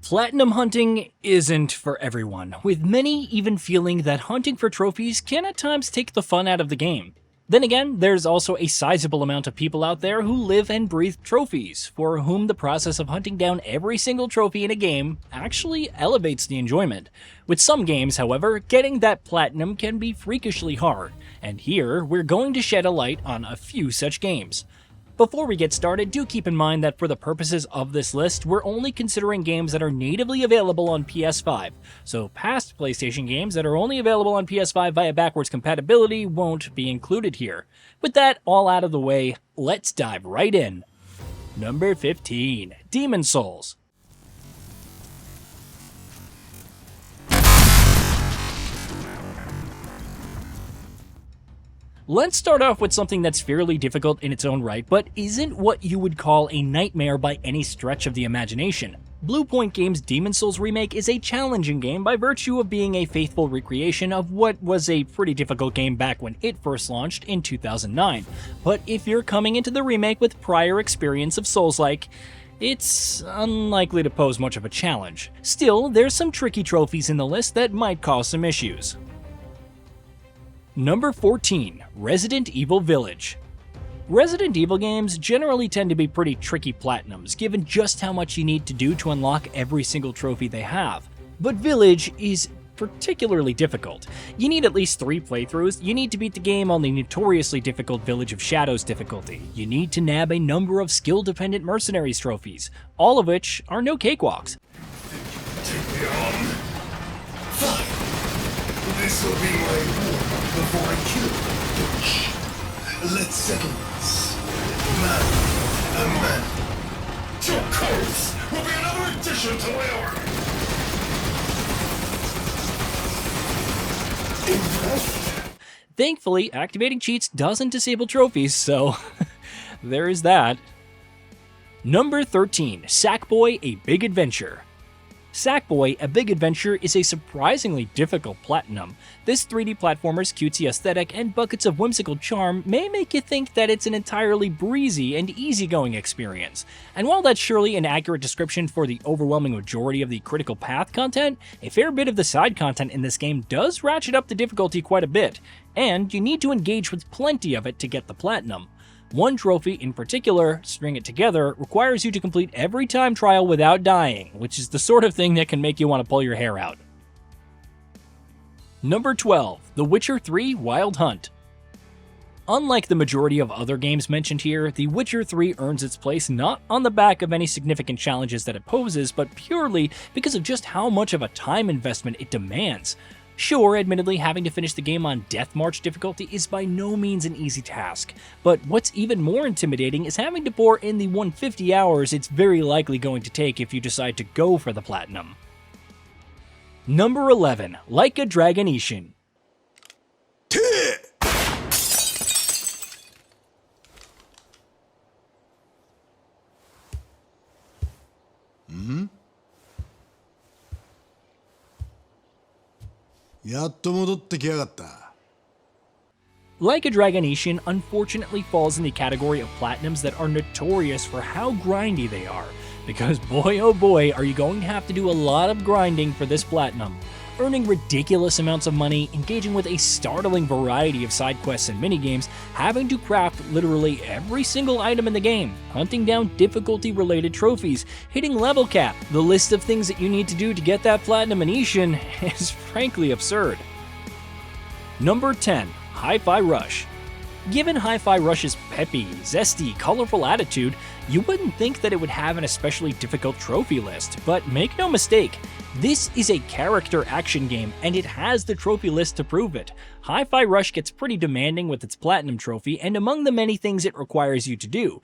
Platinum hunting isn't for everyone, with many even feeling that hunting for trophies can at times take the fun out of the game. Then again, there's also a sizable amount of people out there who live and breathe trophies, for whom the process of hunting down every single trophy in a game actually elevates the enjoyment. With some games, however, getting that platinum can be freakishly hard, and here we're going to shed a light on a few such games. Before we get started, do keep in mind that for the purposes of this list, we're only considering games that are natively available on PS5, so past PlayStation games that are only available on PS5 via backwards compatibility won't be included here. With that all out of the way, let's dive right in. Number 15, Demon's Souls. Let's start off with something that's fairly difficult in its own right, but isn't what you would call a nightmare by any stretch of the imagination. Bluepoint Games' Demon's Souls remake is a challenging game by virtue of being a faithful recreation of what was a pretty difficult game back when it first launched in 2009. But if you're coming into the remake with prior experience of Souls-like, it's unlikely to pose much of a challenge. Still, there's some tricky trophies in the list that might cause some issues. Number 14, Resident Evil Village. Resident Evil games generally tend to be pretty tricky platinums, given just how much you need to do to unlock every single trophy they have. But Village is particularly difficult. You need at least 3 playthroughs, you need to beat the game on the notoriously difficult Village of Shadows difficulty, you need to nab a number of skill-dependent mercenaries trophies, all of which are no cakewalks. Take me on. Fine. This will be my reward before I kill the bitch. Let's settle this. Man a man. Your corpse will be another addition to my army. Impressed? Thankfully, activating cheats doesn't disable trophies, so there is that. Number 13, Sackboy A Big Adventure. Sackboy A Big Adventure is a surprisingly difficult platinum. This 3D platformer's cutesy aesthetic and buckets of whimsical charm may make you think that it's an entirely breezy and easygoing experience. And while that's surely an accurate description for the overwhelming majority of the critical path content, a fair bit of the side content in this game does ratchet up the difficulty quite a bit, and you need to engage with plenty of it to get the platinum. One trophy in particular, String It Together, requires you to complete every time trial without dying, which is the sort of thing that can make you want to pull your hair out. Number 12, The Witcher 3 Wild Hunt. Unlike the majority of other games mentioned here, The Witcher 3 earns its place not on the back of any significant challenges that it poses, but purely because of just how much of a time investment it demands. Sure, admittedly, having to finish the game on Death March difficulty is by no means an easy task, but what's even more intimidating is having to pour in the 150 hours it's very likely going to take if you decide to go for the platinum. Number 11, Like a Dragon Ishin. Like a Dragon Ishin unfortunately falls in the category of platinums that are notorious for how grindy they are, because boy oh boy are you going to have to do a lot of grinding for this platinum. Earning ridiculous amounts of money, engaging with a startling variety of side quests and minigames, having to craft literally every single item in the game, hunting down difficulty-related trophies, hitting level cap. The list of things that you need to do to get that platinum in Ishin is frankly absurd. Number 10, HiFi Rush. Given HiFi Rush's peppy, zesty, colorful attitude, you wouldn't think that it would have an especially difficult trophy list, but make no mistake, this is a character action game, and it has the trophy list to prove it. HiFi Rush gets pretty demanding with its platinum trophy, and among the many things it requires you to do.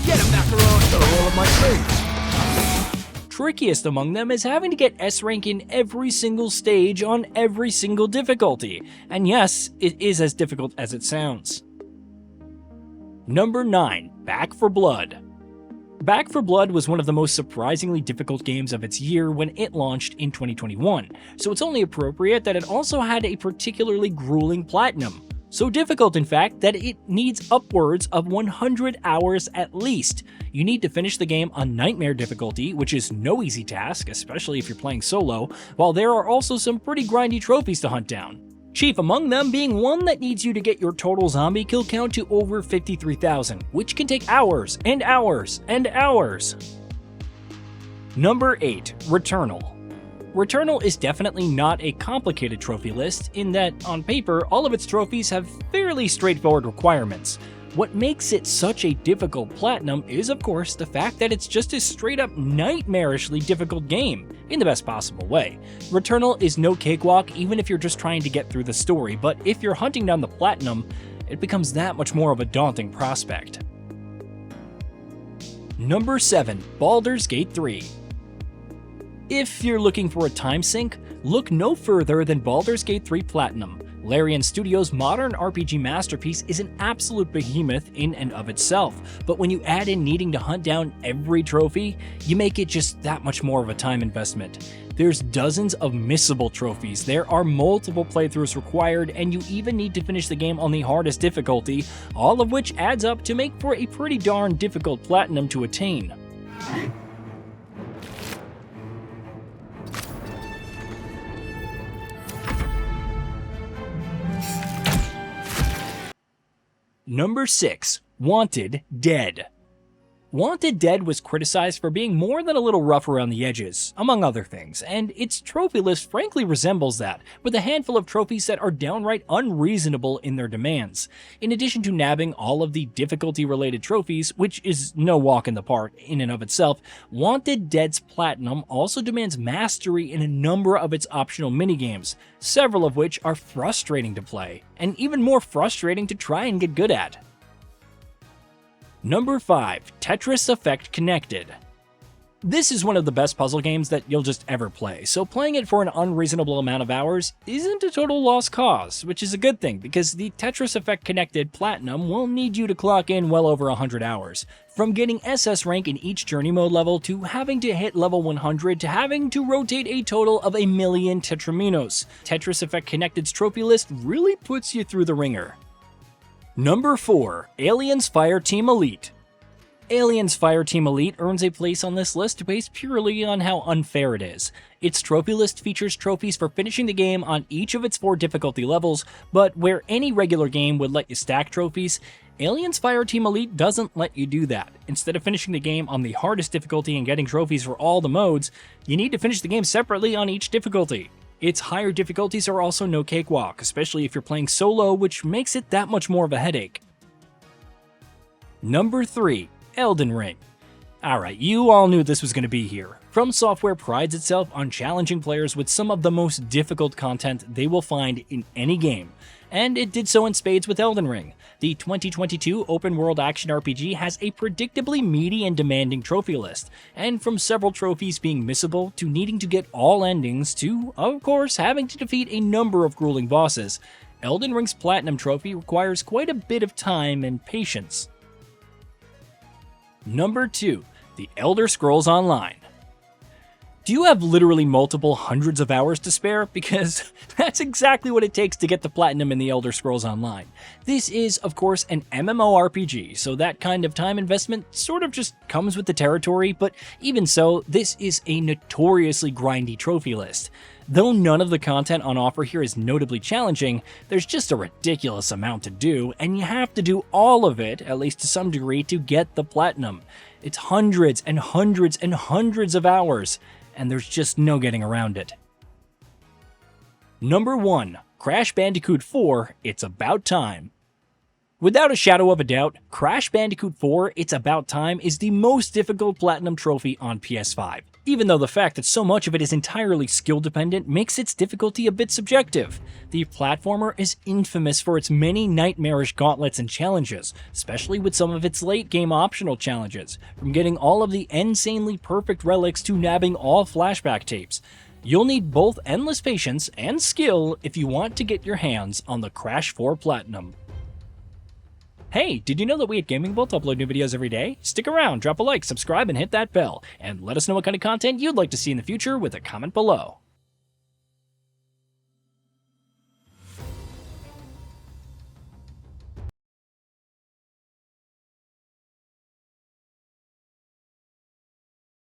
Get him, Macaron! Got a roll of my face! Trickiest among them is having to get S rank in every single stage on every single difficulty. And yes, it is as difficult as it sounds. Number 9, Back 4 Blood. Back 4 Blood was one of the most surprisingly difficult games of its year when it launched in 2021, so it's only appropriate that it also had a particularly grueling platinum. So difficult, in fact, that it needs upwards of 100 hours at least. You need to finish the game on Nightmare difficulty, which is no easy task, especially if you're playing solo, while there are also some pretty grindy trophies to hunt down. Chief among them being one that needs you to get your total zombie kill count to over 53,000, which can take hours and hours and hours. Number 8. Returnal. Returnal is definitely not a complicated trophy list in that, on paper, all of its trophies have fairly straightforward requirements. What makes it such a difficult platinum is, of course, the fact that it's just a straight-up nightmarishly difficult game, in the best possible way. Returnal is no cakewalk even if you're just trying to get through the story, but if you're hunting down the platinum, it becomes that much more of a daunting prospect. Number 7. Baldurs Gate 3. If you're looking for a time sink, look no further than Baldurs Gate 3 Platinum. Larian Studios' modern RPG masterpiece is an absolute behemoth in and of itself, but when you add in needing to hunt down every trophy, you make it just that much more of a time investment. There's dozens of missable trophies, there are multiple playthroughs required, and you even need to finish the game on the hardest difficulty, all of which adds up to make for a pretty darn difficult platinum to attain. Number 6. Wanted Dead. Wanted Dead was criticized for being more than a little rough around the edges, among other things, and its trophy list frankly resembles that, with a handful of trophies that are downright unreasonable in their demands. In addition to nabbing all of the difficulty-related trophies, which is no walk in the park in and of itself, Wanted Dead's Platinum also demands mastery in a number of its optional minigames, several of which are frustrating to play, and even more frustrating to try and get good at. Number 5. Tetris Effect Connected. This is one of the best puzzle games that you'll just ever play, so playing it for an unreasonable amount of hours isn't a total lost cause, which is a good thing because the Tetris Effect Connected Platinum will need you to clock in well over 100 hours. From getting SS rank in each journey mode level to having to hit level 100 to having to rotate a total of 1,000,000 Tetraminos, Tetris Effect Connected's trophy list really puts you through the ringer. Number 4. Aliens Fireteam Elite. Aliens Fireteam Elite earns a place on this list based purely on how unfair it is. Its trophy list features trophies for finishing the game on each of its 4 difficulty levels, but where any regular game would let you stack trophies, Aliens Fireteam Elite doesn't let you do that. Instead of finishing the game on the hardest difficulty and getting trophies for all the modes, you need to finish the game separately on each difficulty. Its higher difficulties are also no cakewalk, especially if you're playing solo, which makes it that much more of a headache. Number 3. Elden Ring. Alright, you all knew this was going to be here. From Software prides itself on challenging players with some of the most difficult content they will find in any game, and it did so in spades with Elden Ring. The 2022 open-world action RPG has a predictably meaty and demanding trophy list, and from several trophies being missable to needing to get all endings to, of course, having to defeat a number of grueling bosses, Elden Ring's Platinum trophy requires quite a bit of time and patience. Number 2. The Elder Scrolls Online. Do you have literally multiple hundreds of hours to spare? Because that's exactly what it takes to get the Platinum in the Elder Scrolls Online. This is, of course, an MMORPG, so that kind of time investment sort of just comes with the territory, but even so, this is a notoriously grindy trophy list. Though none of the content on offer here is notably challenging, there's just a ridiculous amount to do, and you have to do all of it, at least to some degree, to get the Platinum. It's hundreds and hundreds and hundreds of hours, and there's just no getting around it. Number 1. Crash Bandicoot 4, It's About Time. Without a shadow of a doubt, Crash Bandicoot 4, It's About Time is the most difficult Platinum trophy on PS5, even though the fact that so much of it is entirely skill-dependent makes its difficulty a bit subjective. The platformer is infamous for its many nightmarish gauntlets and challenges, especially with some of its late-game optional challenges, from getting all of the insanely perfect relics to nabbing all flashback tapes. You'll need both endless patience and skill if you want to get your hands on the Crash 4 Platinum. Hey, did you know that we at Gaming Bolt upload new videos every day? Stick around, drop a like, subscribe, and hit that bell, and let us know what kind of content you'd like to see in the future with a comment below.